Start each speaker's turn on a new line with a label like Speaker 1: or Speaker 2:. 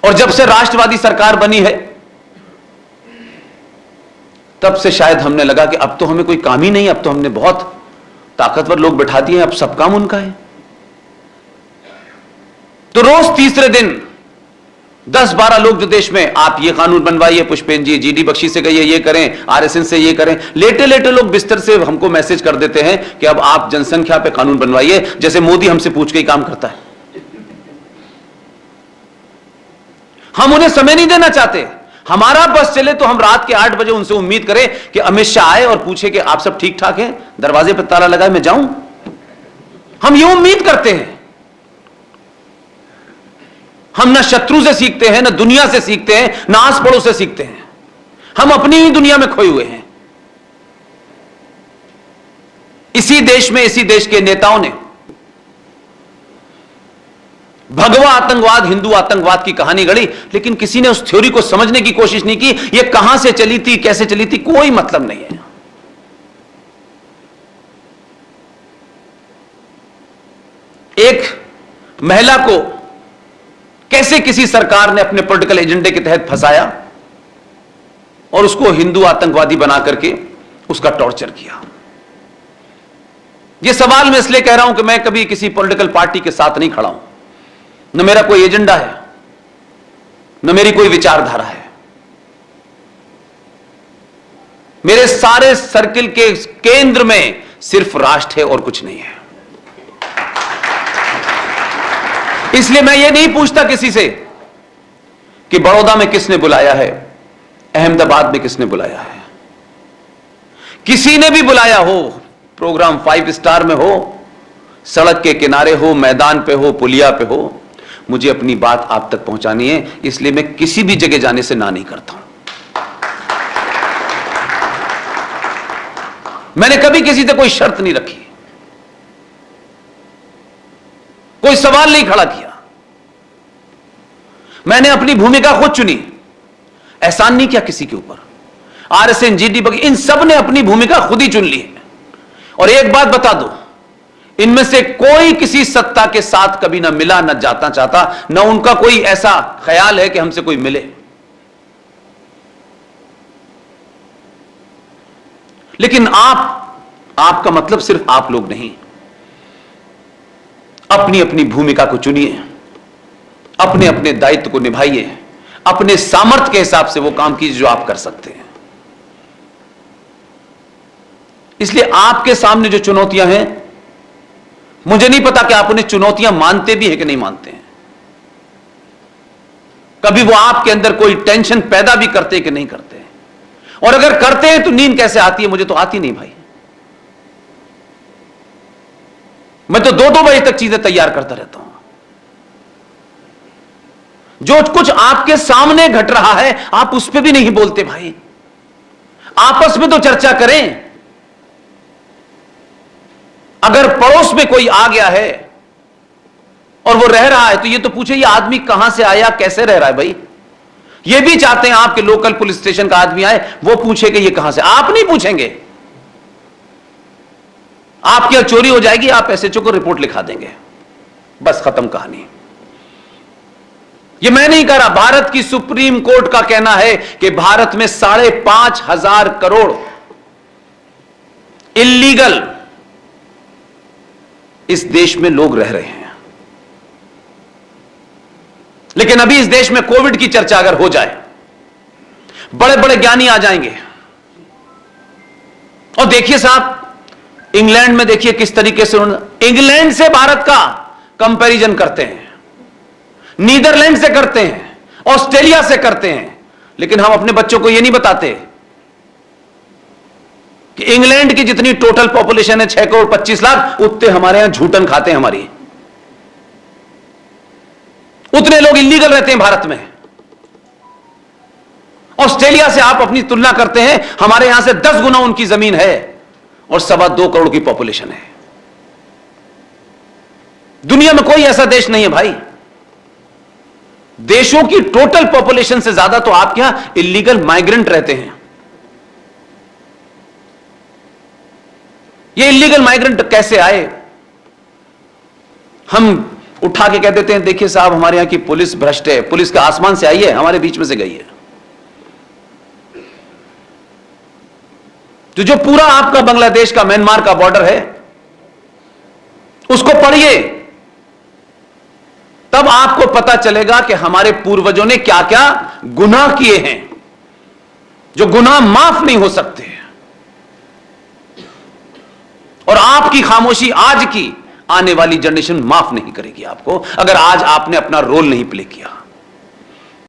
Speaker 1: और जब से राष्ट्रवादी सरकार बनी है तब से शायद हमने लगा कि अब तो हमें कोई काम ही नहीं, अब तो हमने बहुत ताकतवर लोग बिठा दिए, अब सब काम उनका है। तो रोज तीसरे दिन 10-12 लोग जो देश में, आप ये कानून बनवाइए, पुष्पेंद्र जी जीडी बख्शी से कहिए ये करें, आरएसएन से ये करें, लेटे लेटे लोग बिस्तर से हमको मैसेज कर देते हैं कि अब आप जनसंख्या पे कानून बनवाइए, जैसे मोदी हमसे पूछ के ही काम करता है। हम उन्हें समय नहीं देना चाहते। हमारा बस चले तो हम रात के 8 बजे उनसे उम्मीद करें कि अमित शाह आए और पूछे कि आप सब ठीक ठाक हैं, दरवाजे पर ताला लगाए मैं जाऊं। हम ये उम्मीद करते हैं। हम ना शत्रु से सीखते हैं, ना दुनिया से सीखते हैं, ना आस पड़ोस से सीखते हैं। हम अपनी ही दुनिया में खोए हुए हैं। इसी देश में, इसी देश के नेताओं ने भगवा आतंकवाद, हिंदू आतंकवाद की कहानी गढ़ी, लेकिन किसी ने उस थ्योरी को समझने की कोशिश नहीं की। यह कहां से चली थी, कैसे चली थी, कोई मतलब नहीं है। एक महिला को कैसे किसी सरकार ने अपने पॉलिटिकल एजेंडे के तहत फंसाया और उसको हिंदू आतंकवादी बना करके उसका टॉर्चर किया। यह सवाल मैं इसलिए कह रहा हूं कि मैं कभी किसी पॉलिटिकल पार्टी के साथ नहीं खड़ा हूं, न मेरा कोई एजेंडा है, न मेरी कोई विचारधारा है। मेरे सारे सर्किल के केंद्र में सिर्फ राष्ट्र है और कुछ नहीं है। इसलिए मैं ये नहीं पूछता किसी से कि बड़ौदा में किसने बुलाया है, अहमदाबाद में किसने बुलाया है। किसी ने भी बुलाया हो, प्रोग्राम 5 स्टार में हो, सड़क के किनारे हो, मैदान पे हो, पुलिया पे हो, मुझे अपनी बात आप तक पहुंचानी है। इसलिए मैं किसी भी जगह जाने से ना नहीं करता हूं। मैंने कभी किसी से कोई शर्त नहीं रखी, कोई सवाल नहीं खड़ा किया। मैंने अपनी भूमिका खुद चुनी, एहसान नहीं किया किसी के ऊपर। आरएसएन, जीडी बख्शी, इन सब ने अपनी भूमिका खुद ही चुन ली है। और एक बात बता दो, इनमें से कोई किसी सत्ता के साथ कभी ना मिला, ना जाता चाहता, ना उनका कोई ऐसा ख्याल है कि हमसे कोई मिले। लेकिन आपका मतलब सिर्फ आप लोग नहीं। अपनी अपनी भूमिका को चुनिए, अपने अपने दायित्व को निभाइए, अपने सामर्थ्य के हिसाब से वो काम कीजिए जो आप कर सकते हैं। इसलिए आपके सामने जो चुनौतियां हैं, मुझे नहीं पता कि आप उन्हें चुनौतियां मानते भी हैं कि नहीं मानते हैं। कभी वो आपके अंदर कोई टेंशन पैदा भी करते हैं कि नहीं करते हैं। और अगर करते हैं तो नींद कैसे आती है, मुझे तो आती नहीं भाई। मैं तो 2-2 बजे तक चीजें तैयार करता रहता हूं। जो कुछ आपके सामने घट रहा है आप उस पर भी नहीं बोलते भाई। आपस में तो चर्चा करें। अगर पड़ोस में कोई आ गया है और वो रह रहा है तो ये तो पूछे ये आदमी कहां से आया, कैसे रह रहा है भाई। ये भी चाहते हैं आपके लोकल पुलिस स्टेशन का आदमी आए, वो पूछे कि ये कहां से। आप नहीं पूछेंगे, आपकी यहां चोरी हो जाएगी, आप एसएचओ को रिपोर्ट लिखा देंगे, बस खत्म कहानी। ये मैं नहीं कह रहा, भारत की सुप्रीम कोर्ट का कहना है कि भारत में 5,500 करोड़ इल्लीगल इस देश में लोग रह रहे हैं। लेकिन अभी इस देश में कोविड की चर्चा अगर हो जाए, बड़े बड़े ज्ञानी आ जाएंगे और देखिए साहब, इंग्लैंड में देखिए किस तरीके से इंग्लैंड से भारत का कंपैरिजन करते हैं, नीदरलैंड से करते हैं, ऑस्ट्रेलिया से करते हैं। लेकिन हम अपने बच्चों को यह नहीं बताते कि इंग्लैंड की जितनी टोटल पॉपुलेशन है 6 करोड़ 25 लाख, उतने हमारे यहां झूठन खाते हैं हमारी। उतने लोग इल्लीगल रहते हैं भारत में। ऑस्ट्रेलिया से आप अपनी तुलना करते हैं, हमारे यहां से 10 गुना उनकी जमीन है और 2.25 करोड़ की पॉपुलेशन है। दुनिया में कोई ऐसा देश नहीं है भाई। देशों की टोटल पॉपुलेशन से ज्यादा तो आपके यहां इल्लीगल माइग्रेंट रहते हैं। ये इल्लीगल माइग्रेंट कैसे आए? हम उठा के कह देते हैं देखिए साहब हमारे यहां की पुलिस भ्रष्ट है, पुलिस का आसमान से आई है, हमारे बीच में से गई है। तो जो पूरा आपका बांग्लादेश का म्यांमार का बॉर्डर है उसको पढ़िए, तब आपको पता चलेगा कि हमारे पूर्वजों ने क्या क्या गुनाह किए हैं, जो गुनाह माफ नहीं हो सकते। और आपकी खामोशी आज की आने वाली जनरेशन माफ नहीं करेगी आपको, अगर आज आपने अपना रोल नहीं प्ले किया।